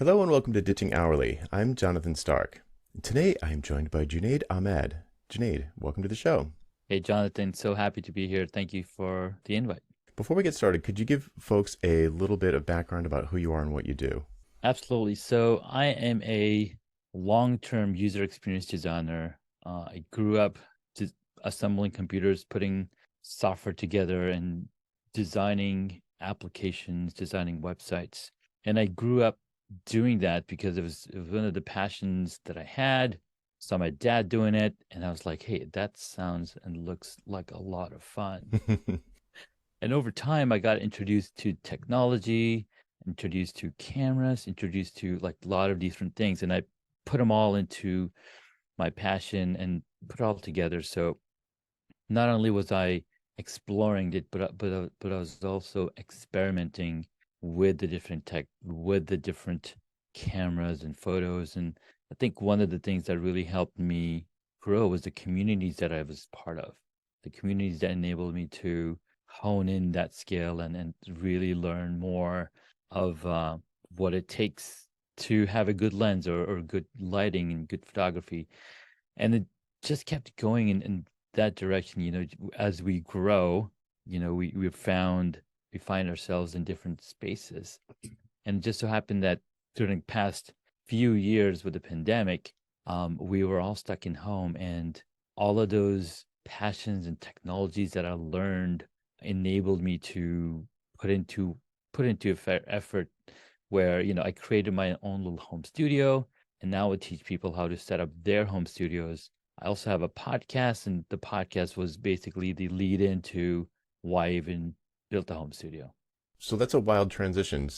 Hello and welcome to Ditching Hourly. I'm Jonathan Stark. Today I am joined by Junaid Ahmed. Junaid, welcome to the show. Hey, Jonathan, so happy to be here. Thank you for the invite. Before we get started, could you give folks a little bit of background about who you are and what you do? Absolutely. So, I am a long-term user experience designer. I grew up assembling computers, putting software together, and designing applications, designing websites. And I grew up doing that because it was one of the passions that I had. Saw my dad doing it, and I was like, hey, that sounds and looks like a lot of fun. And over time, I got introduced to technology, introduced to cameras, introduced to like a lot of different things. And I put them all into my passion and put it all together. So not only was I exploring it, but I was also experimenting with the different tech, with the different cameras and photos. And I think one of the things that really helped me grow was the communities that I was part of, the communities that enabled me to hone in that skill and really learn more of what it takes to have a good lens or good lighting and good photography. And it just kept going in that direction. As we grow, we find ourselves in different spaces. And it just so happened that during the past few years with the pandemic, we were all stuck in home, and all of those passions and technologies that I learned enabled me to put into a fair effort where I created my own little home studio, and now I teach people how to set up their home studios. I also have a podcast, and the podcast was basically the lead into why I even built a home studio. So that's a wild transition.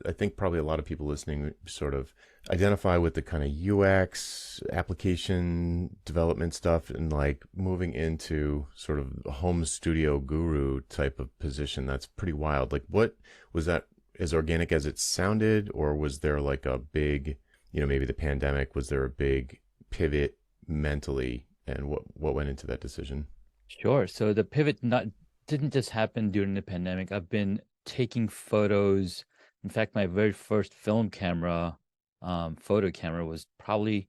I think probably a lot of people listening sort of identify with the kind of UX application development stuff and like moving into sort of a home studio guru type of position. That's pretty wild. Like, what was that as organic as it sounded, or was there like a big, maybe the pandemic, was there a big pivot mentally, and what went into that decision? Sure. So the pivot not didn't just happen during the pandemic. I've been taking photos. In fact, my very first film camera, photo camera, was probably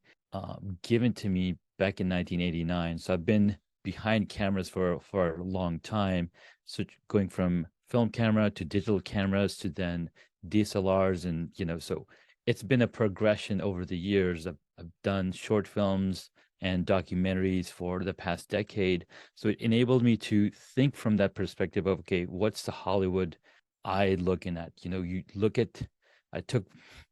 given to me back in 1989. So I've been behind cameras for a long time. So going from film camera to digital cameras to then DSLRs, and so it's been a progression over the years. I've done short films and documentaries for the past decade. So it enabled me to think from that perspective of, okay, what's the Hollywood eye looking at? I took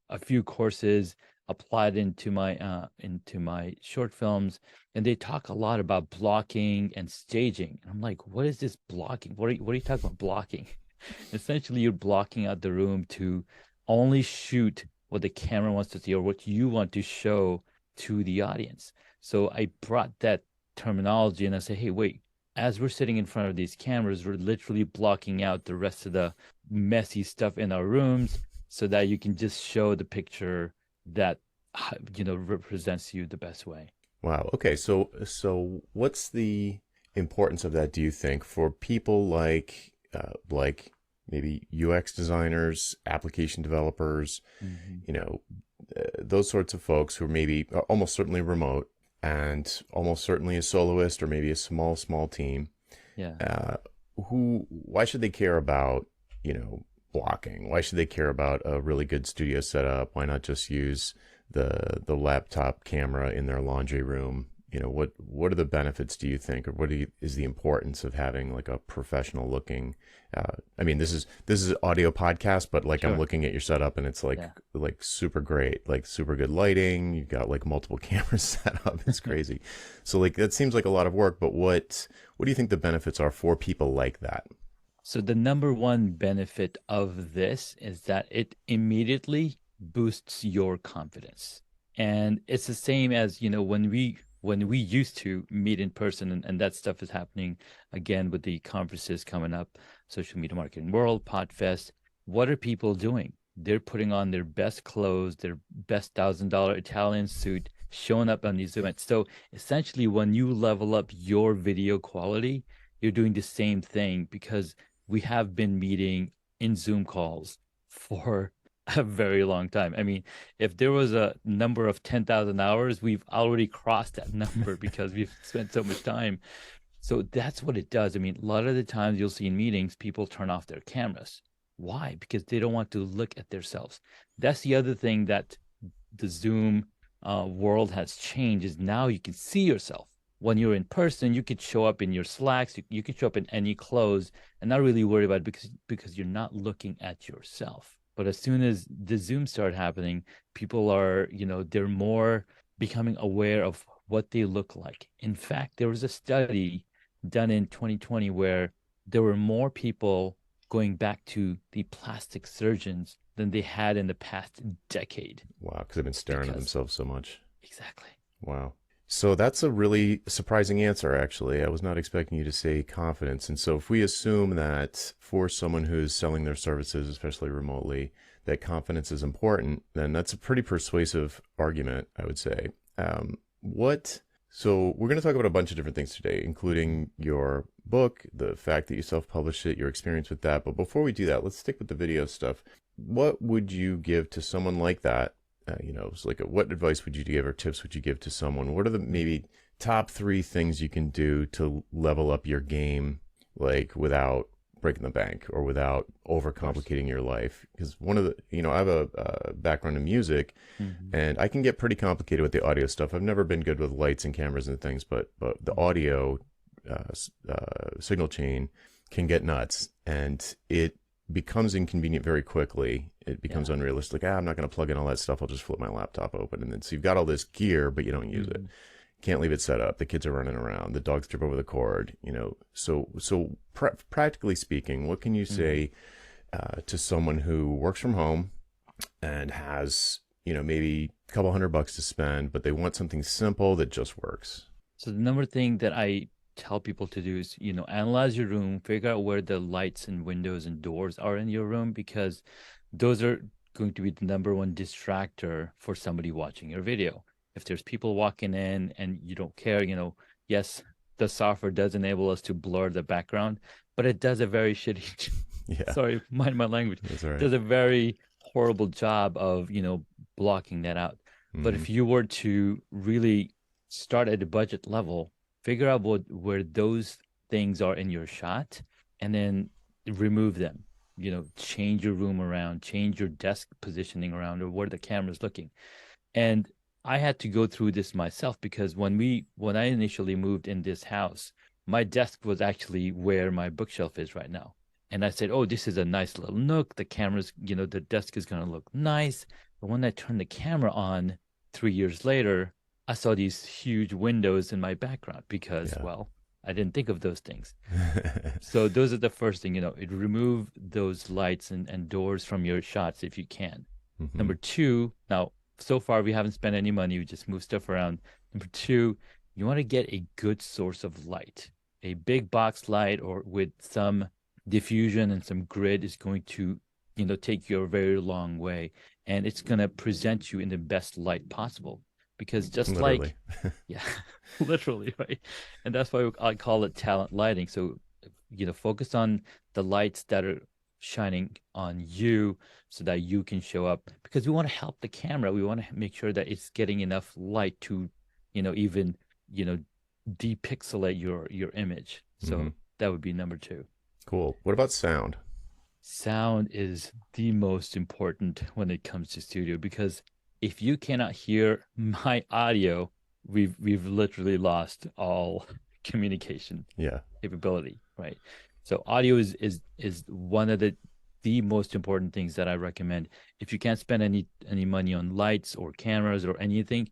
a few courses, applied into my short films, and they talk a lot about blocking and staging. And I'm like, what is this blocking? What are you talking about blocking? Essentially, you're blocking out the room to only shoot what the camera wants to see or what you want to show to the audience. So I brought that terminology and I say, hey, wait, as we're sitting in front of these cameras, we're literally blocking out the rest of the messy stuff in our rooms so that you can just show the picture that represents you the best way. Wow. Okay. So what's the importance of that, do you think, for people like maybe UX designers, application developers, Hmm. those sorts of folks who are maybe almost certainly remote and almost certainly a soloist or maybe a small team. Yeah. Uh, why should they care about, blocking? Why should they care about a really good studio setup? Why not just use the laptop camera in their laundry room? What are the benefits, do you think, or is the importance of having like a professional looking? I mean, this is audio podcast, but like I'm Sure. looking at your setup and it's Yeah. like super great, like super good lighting. You've got like multiple cameras set up. It's crazy. So like that seems like a lot of work, but what do you think the benefits are for people like that? So the number one benefit of this is that it immediately boosts your confidence. And it's the same as, when we used to meet in person, and that stuff is happening again with the conferences coming up, Social Media Marketing World, Podfest. What are people doing? They're putting on their best clothes, their best $1,000 Italian suit, showing up on these events. So essentially, when you level up your video quality, you're doing the same thing because we have been meeting in Zoom calls for a very long time. I mean, if there was a number of 10,000 hours, we've already crossed that number because we've spent so much time. So that's what it does. I mean, a lot of the times you'll see in meetings, people turn off their cameras. Why? Because they don't want to look at themselves. That's the other thing that the Zoom world has changed is now you can see yourself. When you're in person, you could show up in your slacks, you could show up in any clothes and not really worry about it because you're not looking at yourself. But as soon as the Zoom started happening, people are, they're more becoming aware of what they look like. In fact, there was a study done in 2020 where there were more people going back to the plastic surgeons than they had in the past decade. Wow, because they've been staring at themselves so much. Exactly. Wow. So that's a really surprising answer, actually. I was not expecting you to say confidence. And so if we assume that for someone who's selling their services, especially remotely, that confidence is important, then that's a pretty persuasive argument, I would say. So we're going to talk about a bunch of different things today, including your book, the fact that you self-published it, your experience with that. But before we do that, let's stick with the video stuff. What would you give to someone like that? So what advice would you give or tips would you give to someone? What are the maybe top 3 things you can do to level up your game, like without breaking the bank or without overcomplicating your life? Because one of the, I have a background in music, and I can get pretty complicated with the audio stuff. I've never been good with lights and cameras and things, but the audio signal chain can get nuts, and it becomes inconvenient very quickly. It becomes unrealistic. I'm not going to plug in all that stuff. I'll just flip my laptop open. And then so you've got all this gear, but you don't use it. Can't leave it set up. The kids are running around. The dogs trip over the cord. So practically speaking, what can you say to someone who works from home and has, maybe a couple $100 to spend, but they want something simple that just works? So the number thing that I tell people to do is, analyze your room, figure out where the lights and windows and doors are in your room, because those are going to be the number one distractor for somebody watching your video. If there's people walking in and you don't care, yes, the software does enable us to blur the background, but it does a very shitty, sorry, mind my language. That's all right. Does a very horrible job of, blocking that out. But if you were to really start at a budget level, figure out where those things are in your shot, and then remove them. Change your room around, change your desk positioning around, or where the camera's looking. And I had to go through this myself, because when I initially moved in this house, my desk was actually where my bookshelf is right now. And I said, oh, this is a nice little nook. The camera's, the desk is going to look nice. But when I turned the camera on 3 years later, I saw these huge windows in my background because, well, I didn't think of those things. So those are the first thing, remove those lights and doors from your shots if you can. Number 2, now, so far we haven't spent any money. We just move stuff around. Number 2, you want to get a good source of light. A big box light or with some diffusion and some grid is going to, take you a very long way. And it's going to present you in the best light possible. Because just literally. Literally, right? And that's why I call it talent lighting. So, focus on the lights that are shining on you so that you can show up, because we want to help the camera. We want to make sure that it's getting enough light to, even, depixelate your image. So that would be number 2. Cool. What about sound? Sound is the most important when it comes to studio, because if you cannot hear my audio, we've literally lost all communication capability, right? So audio is one of the most important things that I recommend. If you can't spend any money on lights or cameras or anything,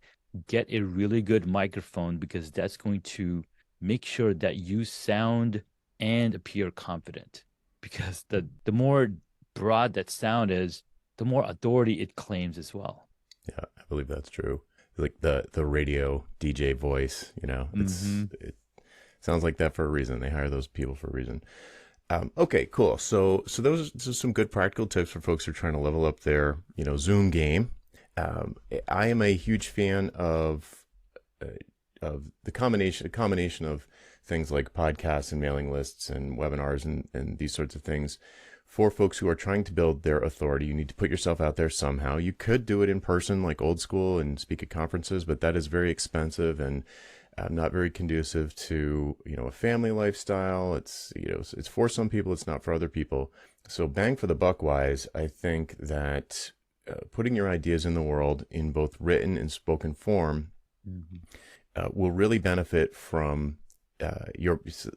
get a really good microphone, because that's going to make sure that you sound and appear confident. Because the more broad that sound is, the more authority it claims as well. Yeah, I believe that's true. Like the radio DJ voice, it sounds like that for a reason. They hire those people for a reason. Okay, cool. So those are some good practical tips for folks who are trying to level up their, Zoom game. I am a huge fan of the combination of things like podcasts and mailing lists and webinars and these sorts of things for folks who are trying to build their authority, you need to put yourself out there somehow. You could do it in person, like old school, and speak at conferences, but that is very expensive and not very conducive to, a family lifestyle. It's, it's for some people, it's not for other people. So bang for the buck wise, I think that putting your ideas in the world in both written and spoken form will really benefit from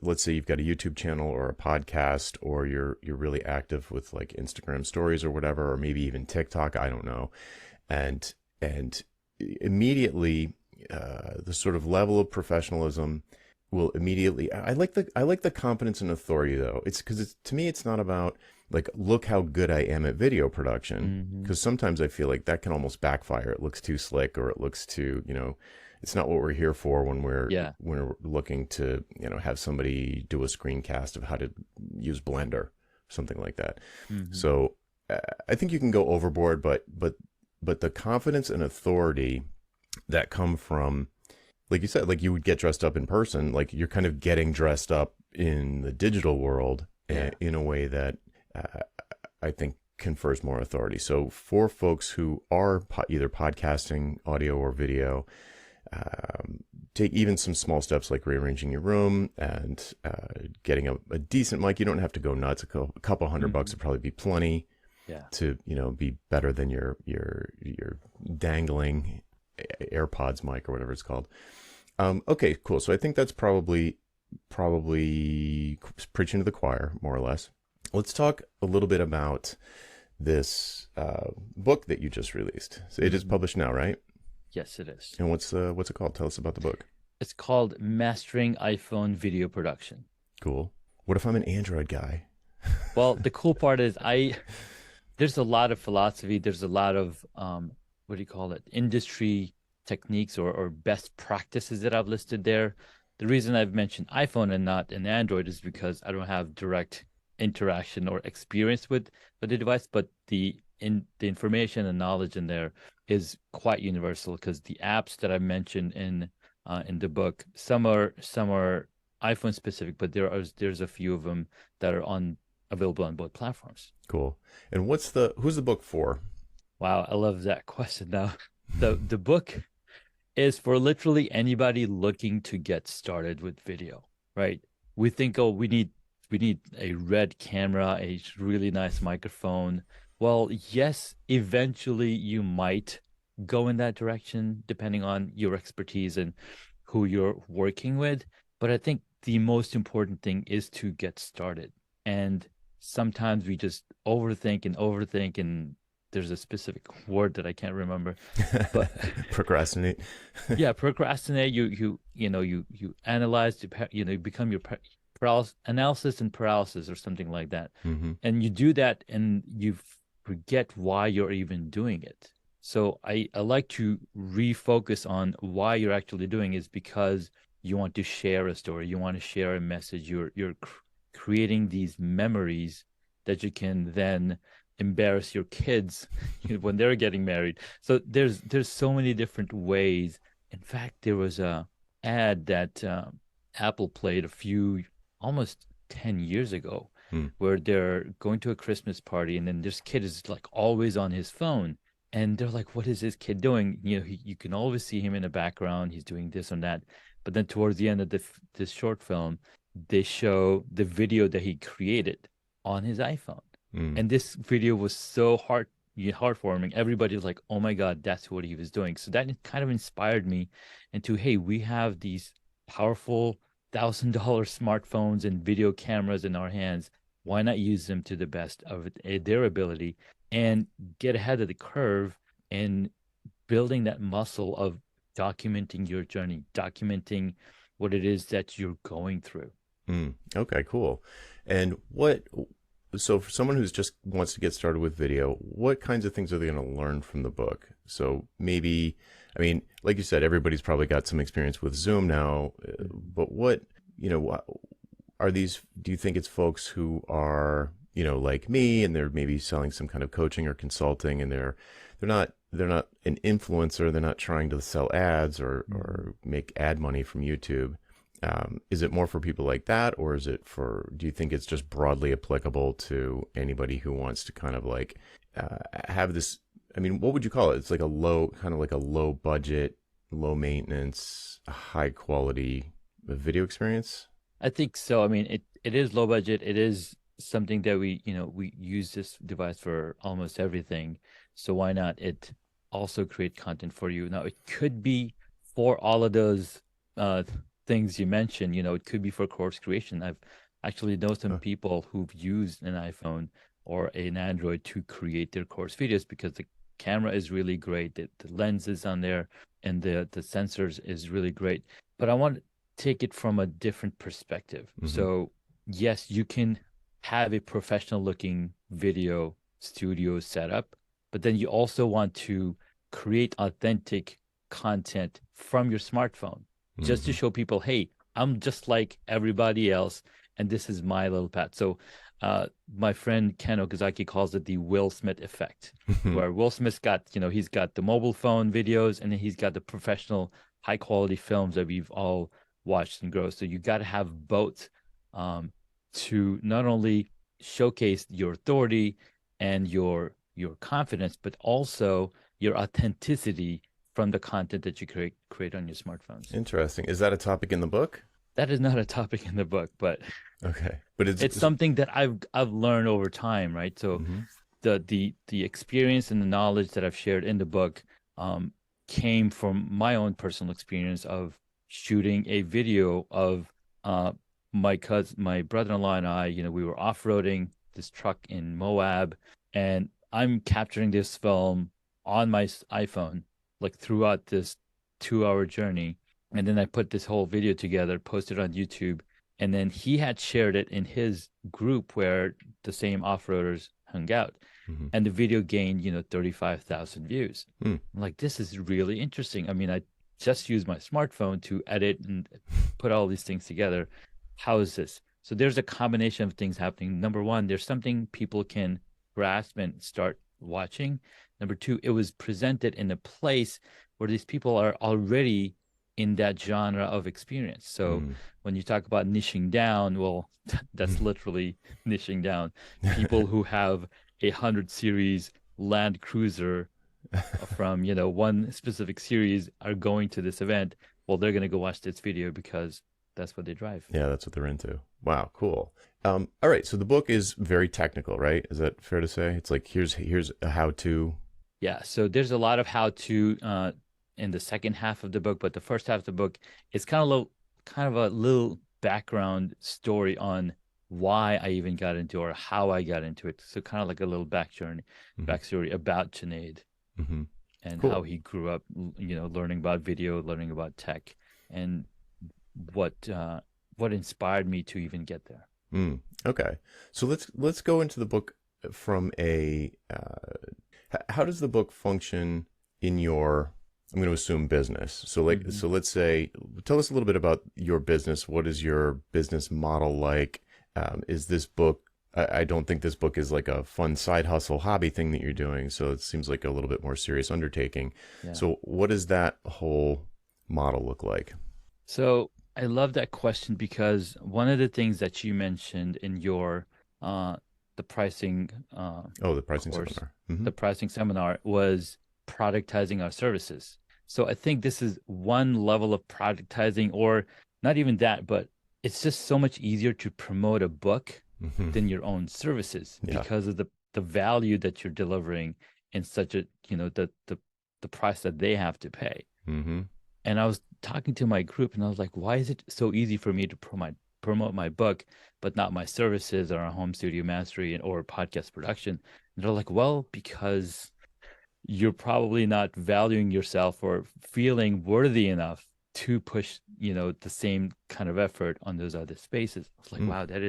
let's say you've got a YouTube channel or a podcast, or you're really active with like Instagram stories or whatever, or maybe even TikTok, I don't know. And immediately the sort of level of professionalism will immediately, I like the confidence and authority though. It's because to me, it's not about like, look how good I am at video production. Because sometimes I feel like that can almost backfire. It looks too slick, or it looks too, it's not what we're here for when we're looking to, have somebody do a screencast of how to use Blender, something like that. So I think you can go overboard, but the confidence and authority that come from, like you said, like you would get dressed up in person, like you're kind of getting dressed up in the digital world in a way that I think confers more authority. So for folks who are either podcasting, audio or video, take even some small steps like rearranging your room and getting a decent mic. You don't have to go nuts. A couple $100 would probably be plenty to, be better than your dangling AirPods mic or whatever it's called. Okay, cool. So I think that's probably preaching to the choir, more or less. Let's talk a little bit about this book that you just released. So it is published now, right? Yes, it is. And what's it called? Tell us about the book. It's called Mastering iPhone Video Production. Cool. What if I'm an Android guy? Well, the cool part is there's a lot of philosophy. There's a lot of, what do you call it? Industry techniques or best practices that I've listed there. The reason I've mentioned iPhone and not an Android is because I don't have direct interaction or experience with the device, but the information and knowledge in there is quite universal, because the apps that I mentioned in the book, some are iPhone specific, but there's a few of them that are available on both platforms. Cool. And who's the book for? Wow, I love that question. Now, the book is for literally anybody looking to get started with video, right? We think, oh, we need a red camera, a really nice microphone. Well, yes, eventually you might go in that direction depending on your expertise and who you're working with. But I think the most important thing is to get started. And sometimes we just overthink, and there's a specific word that I can't remember. But procrastinate. Yeah, procrastinate. You analyze, you become your analysis and paralysis or something like that. And you do that and you forget why you're even doing it. So I like to refocus on why you're actually doing it, is because you want to share a story, you want to share a message, you're creating these memories that you can then embarrass your kids when they're getting married. So there's so many different ways. In fact, there was a ad that Apple played almost 10 years ago, where they're going to a Christmas party, and then this kid is like always on his phone, and they're like, what is this kid doing? You can always see him in the background, he's doing this and that. But then towards the end of this short film, they show the video that he created on his iPhone. And this video was so heartwarming. Everybody was like, oh my God, that's what he was doing. So that kind of inspired me into, hey, we have these powerful $1,000 smartphones and video cameras in our hands. Why not use them to the best of their ability and get ahead of the curve in building that muscle of documenting your journey, documenting what it is that you're going through. Okay, cool. And so for someone who's just wants to get started with video, what kinds of things are they going to learn from the book? So maybe, I mean, like you said, everybody's probably got some experience with Zoom now, but what are these, do you think it's folks who are, like me, and they're maybe selling some kind of coaching or consulting, and they're not an influencer, they're not trying to sell ads or make ad money from YouTube. Is it more for people like that, or is it do you think it's just broadly applicable to anybody who wants to kind of like have this? I mean, what would you call it? It's like kind of like a low budget, low maintenance, high quality video experience. I think so. I mean, it is low budget. It is something that we use this device for almost everything. So why not it also create content for you? Now, it could be for all of those uh things you mentioned, it could be for course creation. I've actually know some Huh. people who've used an iPhone or an Android to create their course videos because the camera is really great, the lens is on there, and the sensors is really great. But I want take it from a different perspective. Hmm. So, yes, you can have a professional looking video studio setup, but then you also want to create authentic content from your smartphone just to Hmm. show people, hey, I'm just like everybody else, and this is my little path. So, my friend Ken Okazaki calls it the Will Smith effect, where Will Smith's got, he's got the mobile phone videos and then he's got the professional high quality films that we've all watched and grow. So you got to have both um, to not only showcase your authority and your confidence, but also your authenticity from the content that you create on your smartphones. Interesting. Is that a topic in the book? That is not a topic in the book, but Okay, but it's something that I've learned over time, right? So mhm. the experience and the knowledge that I've shared in the book came from my own personal experience of shooting a video of my brother-in-law and I, we were off-roading this truck in Moab, and I'm capturing this film on my iPhone, like throughout this 2 hour journey. And then I put this whole video together, posted on YouTube, and then he had shared it in his group where the same off-roaders hung out, Mhm. and the video gained 35,000 views. Hmm. I'm like, this is really interesting. I mean, I just use my smartphone to edit and put all these things together. How is this? So there's a combination of things happening. Number one, there's something people can grasp and start watching. Number two, it was presented in a place where these people are already in that genre of experience. So Mm. when you talk about niching down, well, that's literally niching down. People who have 100 series Land Cruiser from one specific series are going to this event. Well, they're gonna go watch this video because that's what they drive. Yeah, that's what they're into. Wow, cool. All right, so the book is very technical, right? Is that fair to say? It's like here's a how to. Yeah, so there's a lot of how to in the second half of the book, but the first half of the book is kind of a little background story on why I even got into or how I got into it. So kind of like a little Mhm. backstory about Junaid Mhm. and how Cool. he grew up, learning about video, learning about tech, and what what inspired me to even get there. Mm. Okay, so let's go into the book from a. How does the book function in your? I'm going to assume business. So Hmm. so let's say, tell us a little bit about your business. What is your business model like? Is this book? I don't think this book is like a fun side hustle hobby thing that you're doing. So it seems like a little bit more serious undertaking. Yeah. So what does that whole model look like? So I love that question because one of the things that you mentioned in your uh the pricing Oh, the pricing course, seminar. Hmm. the pricing seminar was productizing our services. So I think this is one level of productizing, or not even that, but it's just so much easier to promote a book Hmm. than your own services Yeah. because of the value that you're delivering in such a, the price that they have to pay. Hmm. And I was talking to my group and I was like, why is it so easy for me to promote my book, but not my services or home studio mastery or podcast production? And they're like, well, because you're probably not valuing yourself or feeling worthy enough to push, the same kind of effort on those other spaces. I was like, wow, that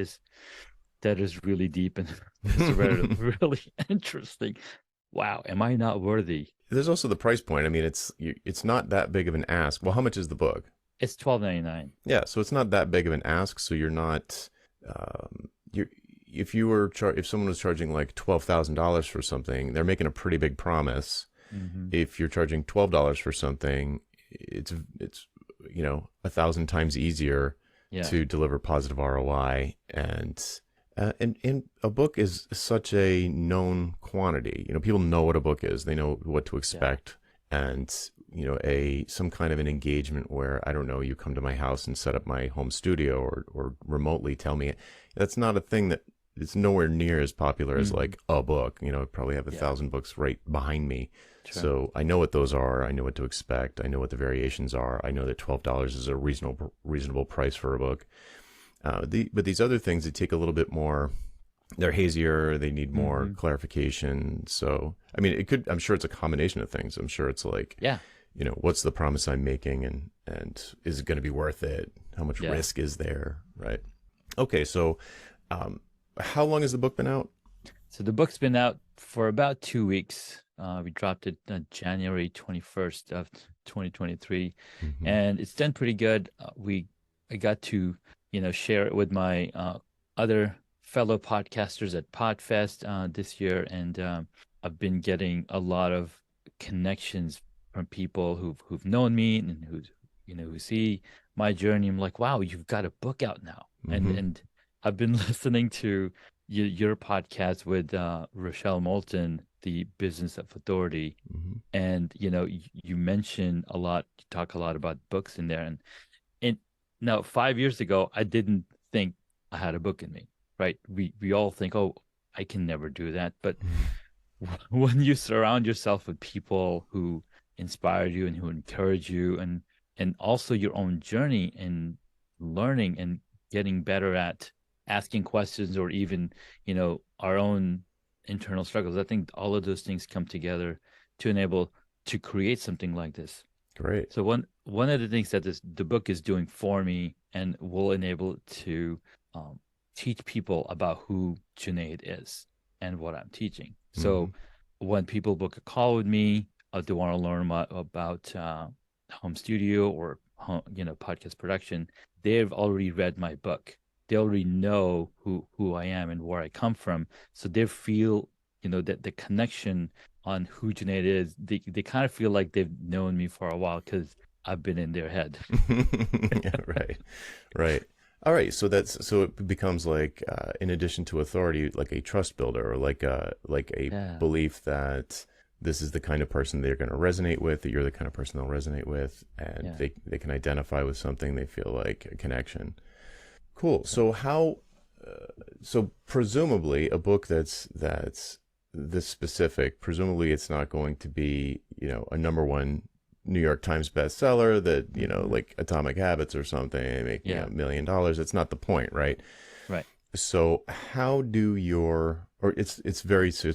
is really deep and it's really, really interesting. Wow, am I not worthy? There's also the price point. I mean, it's not that big of an ask. Well, how much is the book? It's $12.99. Yeah, so it's not that big of an ask. So you're not, you if you were if someone was charging like $12,000 for something, they're making a pretty big promise. Mm-hmm. If you're charging $12 for something, it's 1,000 times easier Yeah. to deliver positive ROI. And a book is such a known quantity. People know what a book is. They know what to Yeah. expect. And, a some kind of an engagement where, I don't know, you come to my house and set up my home studio or remotely tell me, that's not a thing that it's nowhere near as popular as Hmm. like a book. I probably have a Yeah. thousand books right behind me. True. So I know what those are. I know what to expect. I know what the variations are. I know that $12 is a reasonable price for a book. But these other things, they take a little bit more. They're hazier. They need more Hmm. clarification. So, I mean, it could. I'm sure it's a combination of things. I'm sure it's like, Yeah. what's the promise I'm making, and is it going to be worth it? How much Yeah. risk is there? Right. Okay. So, how long has the book been out? So the book's been out for about 2 weeks. We dropped it January 21st of 2023, Mm-hmm. and it's done pretty good. I got to, share it with my other fellow podcasters at Podfest this year, and I've been getting a lot of connections from people who've known me and who see my journey. I'm like, wow, you've got a book out now, and Mm-hmm. and I've been listening to your podcast with Rochelle Moulton, the Business of Authority, Mm-hmm. and you mention a lot, you talk a lot about books in there, and now 5 years ago, I didn't think I had a book in me, right? We all think, oh, I can never do that, but when you surround yourself with people who inspire you and who encourage you, and also your own journey in learning and getting better at asking questions, or even our own internal struggles, I think all of those things come together to enable to create something like this. Great. So one of the things that the book is doing for me and will enable it to um, teach people about who Junaid is and what I'm teaching. Mm-hmm. So when people book a call with me, they want to learn about home studio or podcast production, they've already read my book. They already know who I am and where I come from, so they feel that the connection on who Junaid is. They kind of feel like they've known me for a while because I've been in their head. Yeah, right. Right. All right. So it becomes like, in addition to authority, like a trust builder, or like a Yeah, belief that this is the kind of person they're going to resonate with, that you're the kind of person they'll resonate with, and yeah. they can identify with something, they feel like a connection. Cool. So So presumably a book that's this specific, presumably it's not going to be, a number one New York Times bestseller that, mhm. like Atomic Habits or something, making Yeah, $1 million. It's not the point, right? right. So how do or it's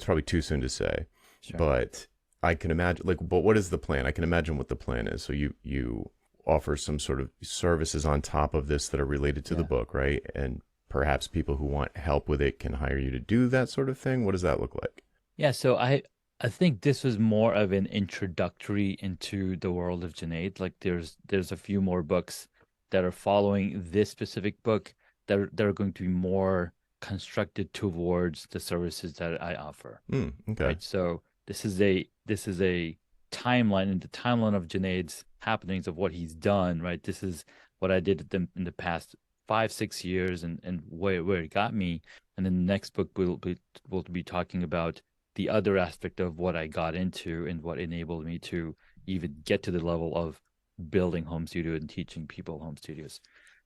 probably too soon to say, Sure. but I can imagine, like, but what is the plan? I can imagine what the plan is. So you offer some sort of services on top of this that are related to the Yeah. book, right? And perhaps people who want help with it can hire you to do that sort of thing. What does that look like? Yeah, so I think this was more of an introductory into the world of Junaid. Like there's a few more books that are following this specific book that are going to be more constructed towards the services that I offer. Okay. Right? So this is a timeline, in the timeline of Junaid's happenings of what he's done, right? This is what I did in the past 5, 6 years, and where it got me. And then the next book will be talking about the other aspect of what I got into and what enabled me to even get to the level of building home studio and teaching people home studios.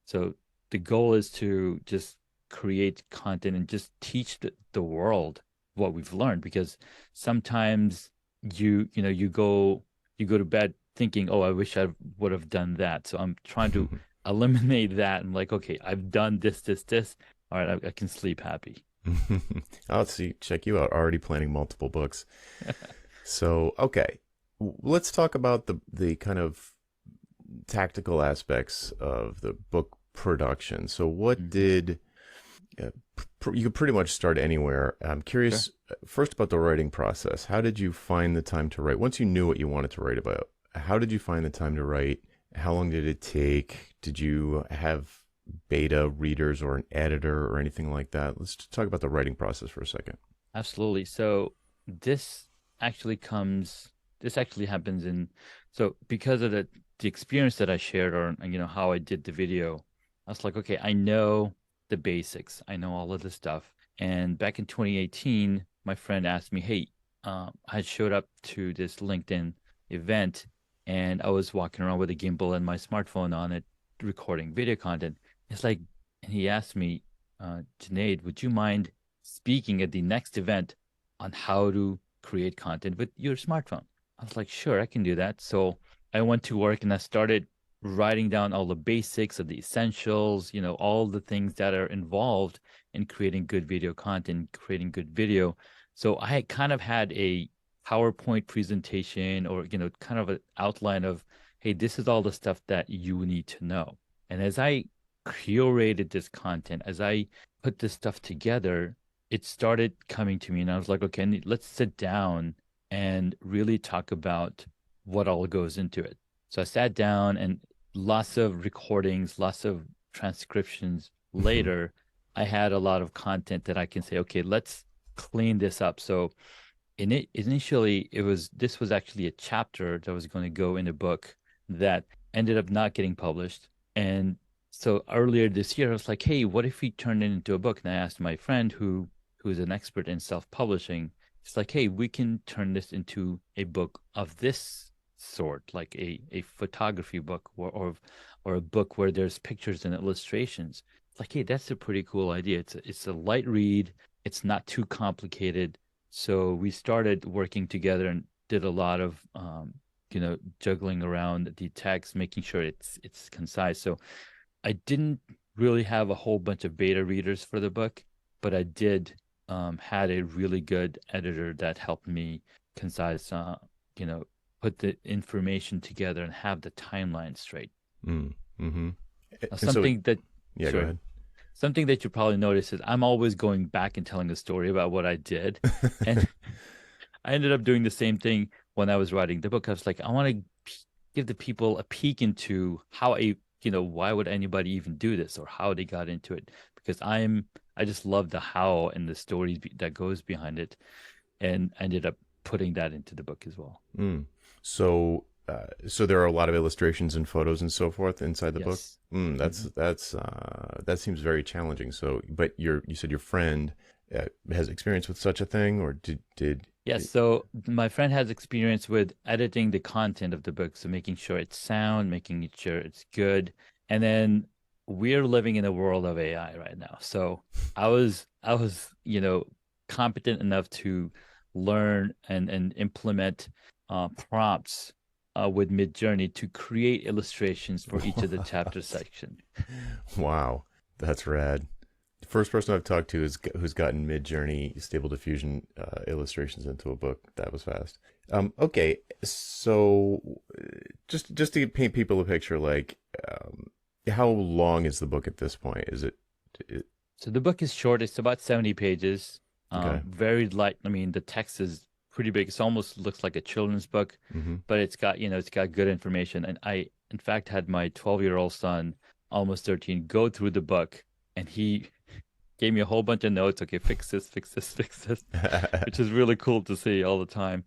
So the goal is to just create content and just teach the world what we've learned, because sometimes you go to bed thinking, oh, I wish I would have done that. So I'm trying to eliminate that. And like, okay, I've done this. All right, I can sleep happy. I'll see. Check you out. Already planning multiple books. So, okay, let's talk about the kind of tactical aspects of the book production. So, what Hmm. did you could pretty much start anywhere. I'm Sure. curious first about the writing process. How did you find the time to write? Once you knew what you wanted to write about, how did you find the time to write? How long did it take? Did you have beta readers or an editor or anything like that? Let's talk about the writing process for a second. Absolutely. So this this actually happens so because of the experience that I shared, or how I did the video, I was like, okay, I know the basics. I know all of this stuff. And back in 2018, my friend asked me, hey, I showed up to this LinkedIn event and I was walking around with a gimbal and my smartphone on it, recording video content. It's like, and he asked me, Junaid, would you mind speaking at the next event on how to create content with your smartphone? I was like, sure, I can do that. So I went to work and I started writing down all the basics of the essentials, all the things that are involved in creating good video content, creating good video. So I kind of had a PowerPoint presentation or, kind of an outline of, hey, this is all the stuff that you need to know. And as I curated this content, as I put this stuff together, it started coming to me and I was like, okay, let's sit down and really talk about what all goes into it. So I sat down and lots of recordings, lots of transcriptions Mhm. later, I had a lot of content that I can say, okay, let's clean this up. So initially this was actually a chapter that was going to go in a book that ended up not getting published. And so earlier this year, I was like, hey, what if we turned it into a book? And I asked my friend who's an expert in self-publishing, it's like, hey, we can turn this into a book of this sort, like a photography book or a book where there's pictures and illustrations. It's like, hey, that's a pretty cool idea. It's a light read. It's not too complicated. So we started working together and did a lot of juggling around the text, making sure it's concise. So I didn't really have a whole bunch of beta readers for the book, but I did had a really good editor that helped me concise, you know, put the information together and have the timeline straight. Mm. Mm-hmm. Now, And so, something that, yeah, go sorry, ahead. something that you probably notice is I'm always going back and telling a story about what I did. And I ended up doing the same thing when I was writing the book. I was like, I want to give the people a peek into how why would anybody even do this or how they got into it? Because I just love the how and the stories that goes behind it. And I ended up putting that into the book as well. Mm. So, so there are a lot of illustrations and photos and so forth inside the book. Yes. That's hmm that seems very challenging. So, but you said your friend has experience with such a thing, or Yes, so my friend has experience with editing the content of the book, so making sure it's sound, making sure it's good. And then we're living in a world of AI right now. So I was, competent enough to learn and implement prompts with Midjourney to create illustrations for each of the chapter section. wow, that's rad. The first person I've talked to is who's gotten Mid-Journey Stable Diffusion illustrations into a book. That was fast. Okay, so just to paint people a picture, like how long is the book at this point? It So the book is short, it's about 70 pages, okay? very light. I mean, the text is pretty big. It almost looks like a children's book, Mm-hmm. but it's got good information. And I, in fact, had my 12-year-old son, almost 13, go through the book and he gave me a whole bunch of notes. Okay, fix this, fix this, fix this, which is really cool to see all the time.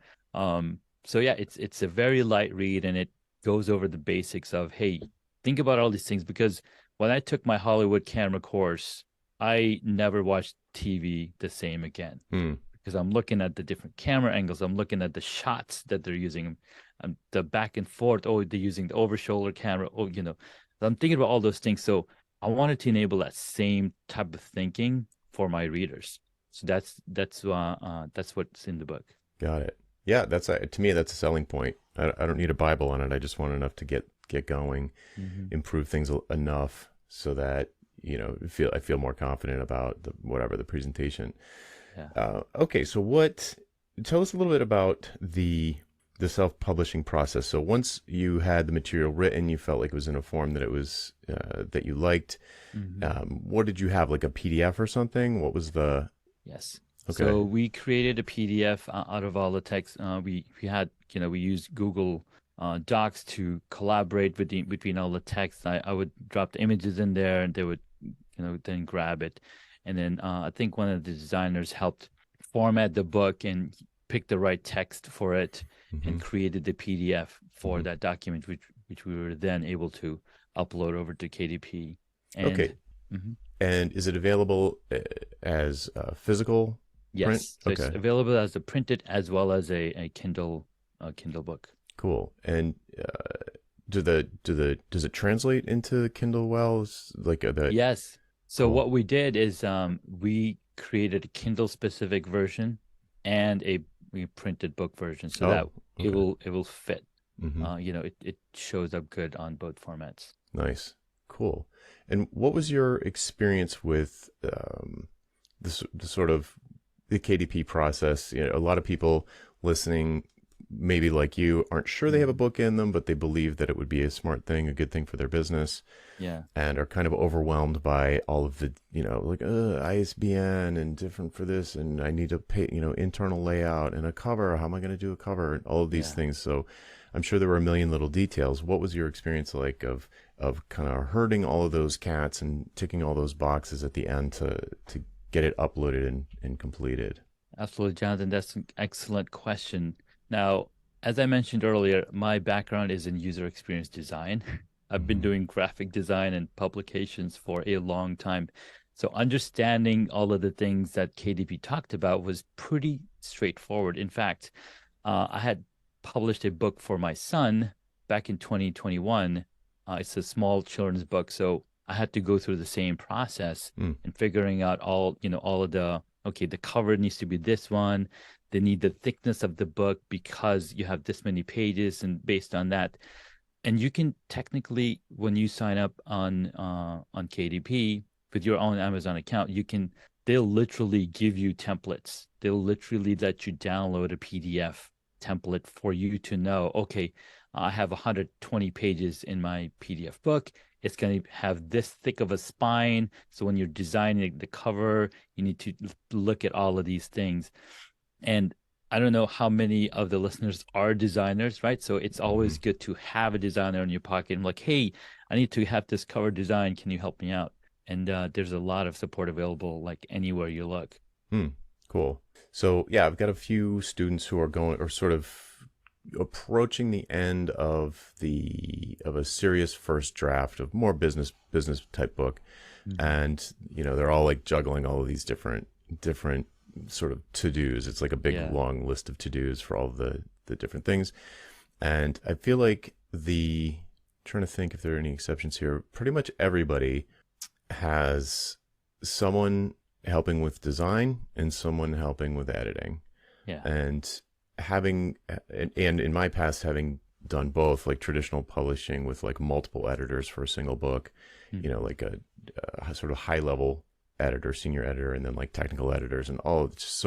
So yeah, it's a very light read and it goes over the basics of, hey, think about all these things because when I took my Hollywood camera course, I never watched TV the same again Hmm. because I'm looking at the different camera angles. I'm looking at the shots that they're using, the back and forth. Oh, they're using the over shoulder camera. Oh, I'm thinking about all those things. So I wanted to enable that same type of thinking for my readers. So that's what's in the book. Got it. Yeah, that's to me that's a selling point. I don't need a Bible on it. I just want enough to get going, hmm improve things enough so that I feel more confident about whatever the presentation. Yeah. Okay, so what? Tell us a little bit about the self-publishing process. So once you had the material written, you felt like it was in a form that it was that you liked. hmm What did you have, like a PDF or something? What was the? Yes. Okay. So we created a PDF out of all the text. We had, we used Google Docs to collaborate between all the text. I would drop the images in there, and they would, then grab it. And then I think one of the designers helped format the book and pick the right text for it, Mm-hmm. and created the PDF for Mm-hmm. that document, which we were then able to upload over to KDP. And Okay. mhm, And is it available as physical print? yes, so it's Okay, available as a printed as well as a Kindle book. cool. And does it translate into Kindle well? Like the Yes. So cool. what we did is we created a Kindle specific version and a we printed book version so that Oh, okay. it will fit. Hmm. It shows up good on both formats. Nice, cool. And what was your experience with the sort of the KDP process? You know, a lot of people listening, maybe like you, aren't sure they have a Mhm. book in them, but they believe that it would be a smart thing, a good thing for their business, Yeah. and are kind of overwhelmed by all of the, like ISBN and different for this, and I need to pay, internal layout and a cover. How am I going to do a cover? And all of these Yeah. things. So I'm sure there were a million little details. What was your experience like of kind of herding all of those cats and ticking all those boxes at the end to get it uploaded and completed? Absolutely, Jonathan. That's an excellent question. Now, as I mentioned earlier, my background is in user experience design. I've been Hmm. doing graphic design and publications for a long time. So understanding all of the things that KDP talked about was pretty straightforward. In fact, I had published a book for my son back in 2021. It's a small children's book, so I had to go through the same process Mm. and figuring out all of the okay, the cover needs to be this one. They need the thickness of the book because you have this many pages, and based on that, and you can technically, when you sign up on KDP with your own Amazon account, they'll literally give you templates. They'll literally let you download a PDF template for you to know, okay, I have 120 pages in my PDF book. It's going to have this thick of a spine. So when you're designing the cover, you need to look at all of these things. And I don't know how many of the listeners are designers, right? So it's Hmm. always good to have a designer in your pocket. I'm like, hey, I need to have this cover design. Can you help me out? And there's a lot of support available, like anywhere you look. Hmm. Cool. So yeah, I've got a few students who are going or sort of approaching the end of a serious first draft of more business type book, Mhm. and they're all like juggling all of these different sort of to dos. It's like a big Yeah. long list of to dos for all of the different things, and I feel like the trying to think if there are any exceptions here. Pretty much everybody has someone helping with design and someone helping with editing. Yeah. And and in my past, having done both, like traditional publishing with like multiple editors for a single book, Mhm. like a sort of high level editor, senior editor, and then like technical editors, and all just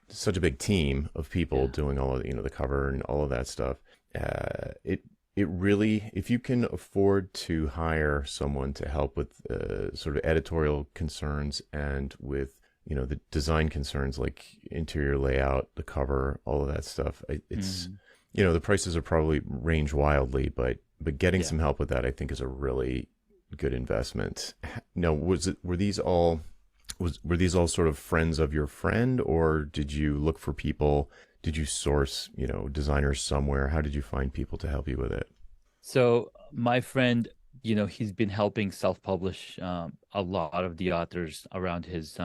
such a big team of people Yeah. doing all of the cover and all of that stuff. It really, if you can afford to hire someone to help with sort of editorial concerns and with the design concerns like interior layout, the cover, all of that stuff, it's Mhm. the prices are probably range wildly, but getting Yeah. some help with that I think is a really good investment. Now, were these all sort of friends of your friend, or did you look for people? Did you source, designers somewhere? How did you find people to help you with it? So my friend, he's been helping self-publish a lot of the authors around his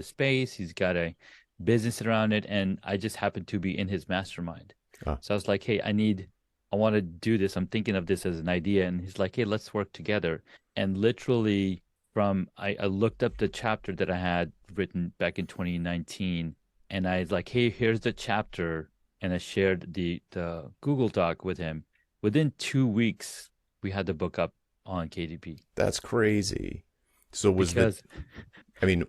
space. He's got a business around it, and I just happened to be in his mastermind. Ah, So I was like, "Hey, I want to do this. I'm thinking of this as an idea." And he's like, "Hey, let's work together." And literally, I looked up the chapter that I had written back in 2019, and I was like, "Hey, here's the chapter," and I shared the Google Doc with him. Within 2 weeks, we had the book up on KDP that's crazy. So because,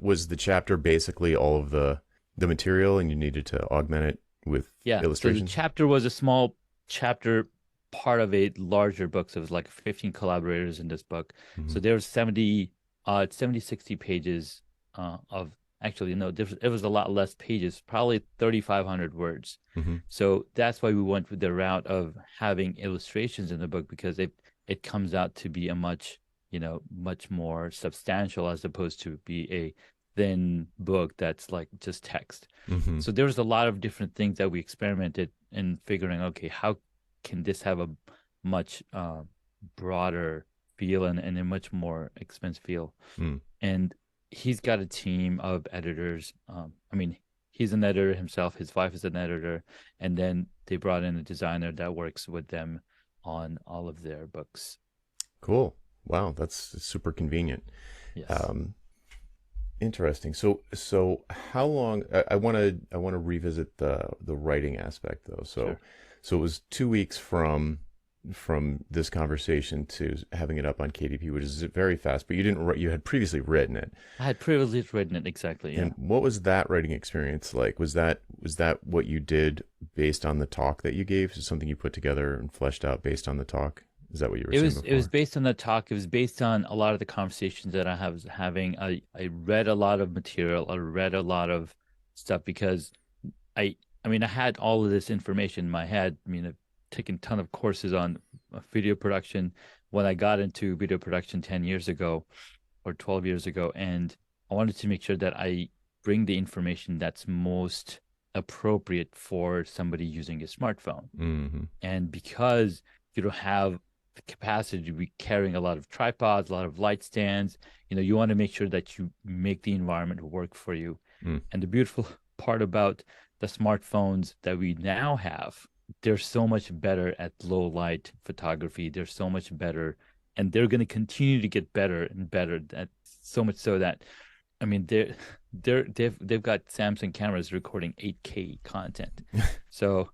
was the chapter basically all of the material and you needed to augment it with yeah, so the illustrations? chapter was a small chapter part of a larger book. So it was like 15 collaborators in this book. Hmm. So there's 70, 60 pages of actually, no, it was a lot less pages, probably 3,500 words. Hmm. So that's why we went with the route of having illustrations in the book because it comes out to be a much more substantial as opposed to be a thin book that's like just text. Hmm. So there was a lot of different things that we experimented in figuring, okay, how can this have a much broader feel and a much more expensive feel. Mm. And he's got a team of editors. I mean, he's an editor himself. His wife is an editor, and then they brought in a designer that works with them on all of their books. Cool. Wow, that's super convenient. Yes, Um, Interesting. So how long? I want to revisit the writing aspect though. So sure. so it was 2 weeks from this conversation to having it up on KDP, which is very fast. But you didn't write. You had previously written it. I had previously written it exactly. Yeah. And what was that writing experience like? Was that what you did based on the talk that you gave? Is it something you put together and fleshed out based on the talk? Is that what you were saying It was before? based on the talk. It was based on a lot of the conversations that was having. I read a lot of material. I read a lot of stuff because I mean I had all of this information in my head. I mean I've taken a ton of courses on video production when I got into video production 10 years ago or 12 years ago, and I wanted to make sure that I bring the information that's most appropriate for somebody using a smartphone. Mm-hmm. And because you don't have the capacity to be carrying a lot of tripods, a lot of light stands, you want to make sure that you make the environment work for you. Mm. And the beautiful part about the smartphones that we now have, they're so much better at low light photography. They're so much better, and they're going to continue to get better and better. That so much so that, I mean, they've got Samsung cameras recording 8K content. So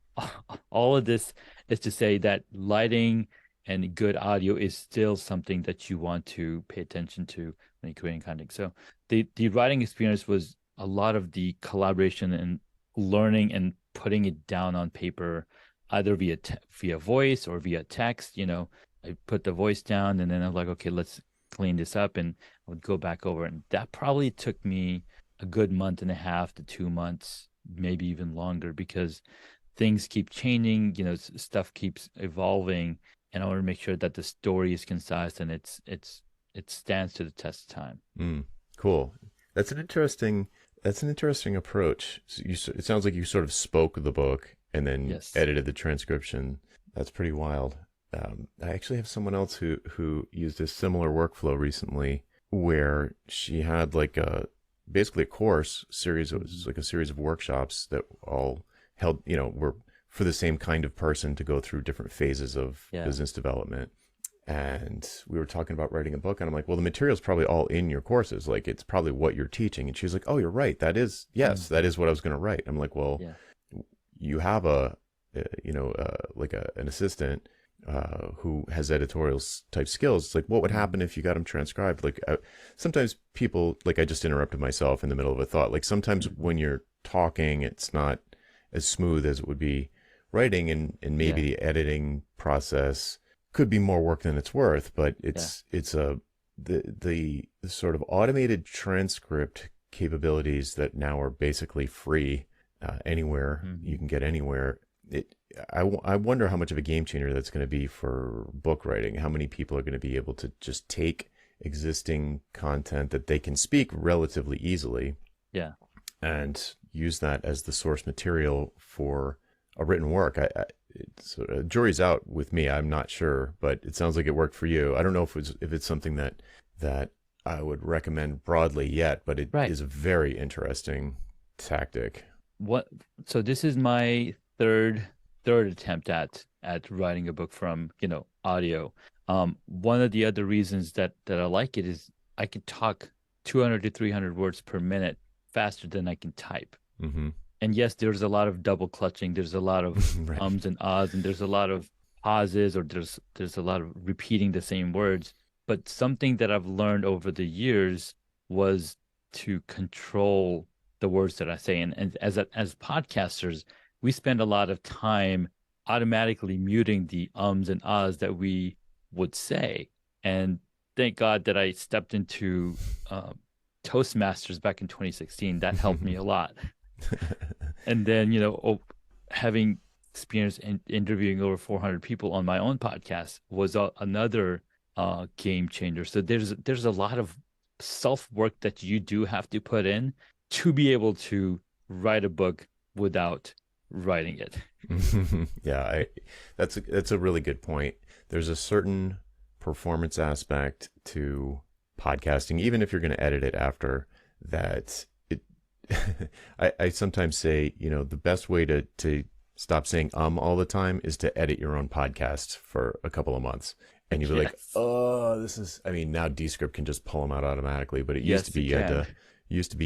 all of this is to say that lighting and good audio is still something that you want to pay attention to when you're creating content. So the writing experience was a lot of the collaboration and learning and putting it down on paper, either via voice or via text. I put the voice down and then I'm like, okay, let's clean this up, and I would go back over it. And that probably took me a good month and a half to 2 months, maybe even longer, because things keep changing, stuff keeps evolving, and I want to make sure that the story is concise and it stands to the test of time. Mm. Cool. That's an interesting approach. So it sounds like you sort of spoke the book and then Yes. edited the transcription. That's pretty wild. I actually have someone else who used a similar workflow recently, where she had like basically a course series. It was like a series of workshops that all held, were for the same kind of person to go through different phases of Yeah. business development. And we were talking about writing a book, and I'm like, well, the material's probably all in your courses. Like, it's probably what you're teaching. And she was like, oh, you're right. Yes, that is what I was going to write. I'm like, well, Yeah. you have like an assistant who has editorial type skills. It's like, what would happen if you got them transcribed? Like, sometimes people, like, I just interrupted myself in the middle of a thought. Like, sometimes when you're talking, it's not as smooth as it would be writing, and maybe Yeah. the editing process could be more work than it's worth. But Yeah. the sort of automated transcript capabilities that now are basically free anywhere you can get anywhere. I wonder how much of a game changer that's going to be for book writing. How many people are going to be able to just take existing content that they can speak relatively easily Yeah. and use that as the source material for a written work. Jury's out with me. I'm not sure, but it sounds like it worked for you. I don't know if it's something that I would recommend broadly yet, but it Right. is a very interesting tactic. So this is my third attempt at writing a book from, audio. One of the other reasons that I like it is I can talk 200 to 300 words per minute faster than I can type. Mm-hmm. And yes, there's a lot of double clutching, there's a lot of Right. ums and ahs, and there's a lot of pauses, or there's a lot of repeating the same words. But something that I've learned over the years was to control the words that I say. And as podcasters, we spend a lot of time automatically muting the ums and ahs that we would say. And thank God that I stepped into Toastmasters back in 2016. That helped me a lot. And then, having experience in interviewing over 400 people on my own podcast was another game changer. So there's a lot of self work that you do have to put in to be able to write a book without writing it. Yeah, that's a really good point. There's a certain performance aspect to podcasting, even if you're going to edit it after that. I sometimes say, the best way to stop saying all the time is to edit your own podcast for a couple of months. And you'll be like, Yes. oh, now Descript can just pull them out automatically, but it used Yes, to be you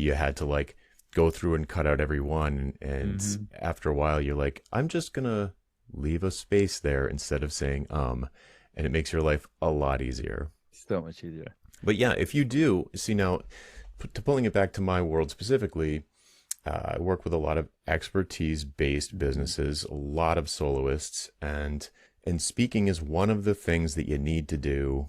you had to like go through and cut out every one. And after a while, you're like, I'm just going to leave a space there instead of saying, and it makes your life a lot easier. So much easier. But yeah, if you do see now, to pulling it back to my world specifically, I work with a lot of expertise-based businesses, a lot of soloists, and speaking is one of the things that you need to do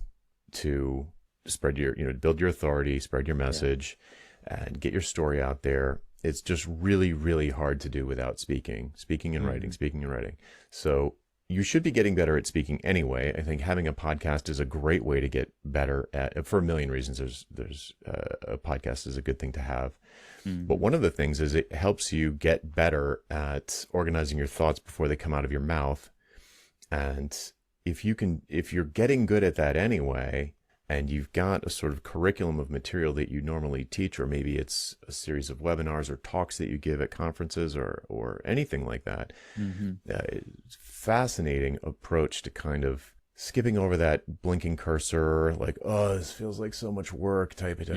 to spread your, build your authority, spread your message, and get your story out there. It's just really, really hard to do without speaking and writing, speaking and writing. So you should be getting better at speaking anyway. I think having a podcast is a great way to get better at, for a million reasons. There's a podcast is a good thing to have. But one of the things is it helps you get better at organizing your thoughts before they come out of your mouth. And if you're getting good at that anyway, and you've got a sort of curriculum of material that you normally teach, or maybe it's a series of webinars or talks that you give at conferences or anything like that, it's fascinating approach to kind of skipping over that blinking cursor, like, oh, this feels like so much work, typing.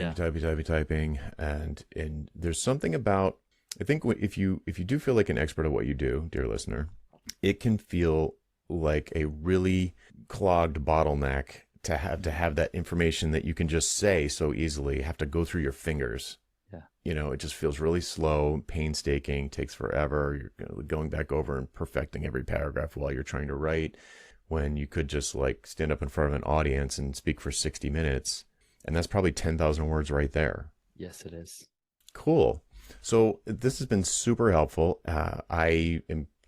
And there's something about, I think if you do feel like an expert at what you do, dear listener, it can feel like a really clogged bottleneck to have that information that you can just say so easily, have to go through your fingers. It just feels really slow, painstaking, takes forever. You're going back over and perfecting every paragraph while you're trying to write, when you could just like stand up in front of an audience and speak for 60 minutes. And that's probably 10,000 words right there. Yes, it is. Cool. So this has been super helpful. I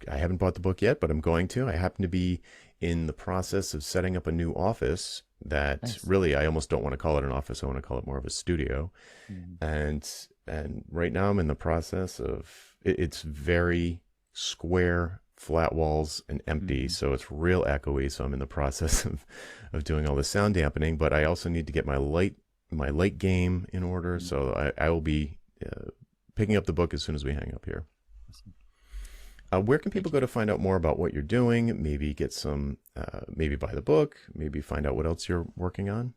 haven't bought the book yet, but I'm going to. I happen to be in the process of setting up a new office that really, I almost don't want to call it an office. I want to call it more of a studio. And right now I'm in the process of, it's very square, flat walls and empty. So it's real echoey. So I'm in the process of doing all the sound dampening, but I also need to get my light game in order. So I will be picking up the book as soon as we hang up here. Where can people go to find out more about what you're doing? Maybe get some, maybe buy the book, maybe find out what else you're working on?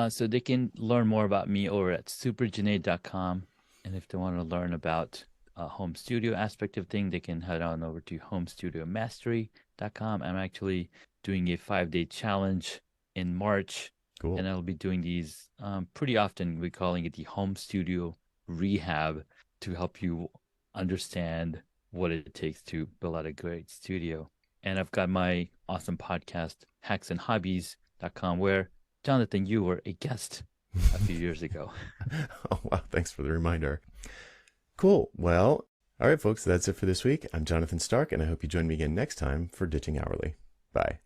So they can learn more about me over at superjunaid.com. And if they want to learn about home studio aspect of thing, they can head on over to homestudiomastery.com. I'm actually doing a 5-day challenge in March. Cool. And I'll be doing these pretty often. We're calling it the home studio rehab, to help you understand what it takes to build out a great studio. And I've got my awesome podcast, hacksandhobbies.com, where, Jonathan, you were a guest a few years ago. Oh, wow. Thanks for the reminder. Cool. Well, all right, folks, that's it for this week. I'm Jonathan Stark, and I hope you join me again next time for Ditching Hourly. Bye.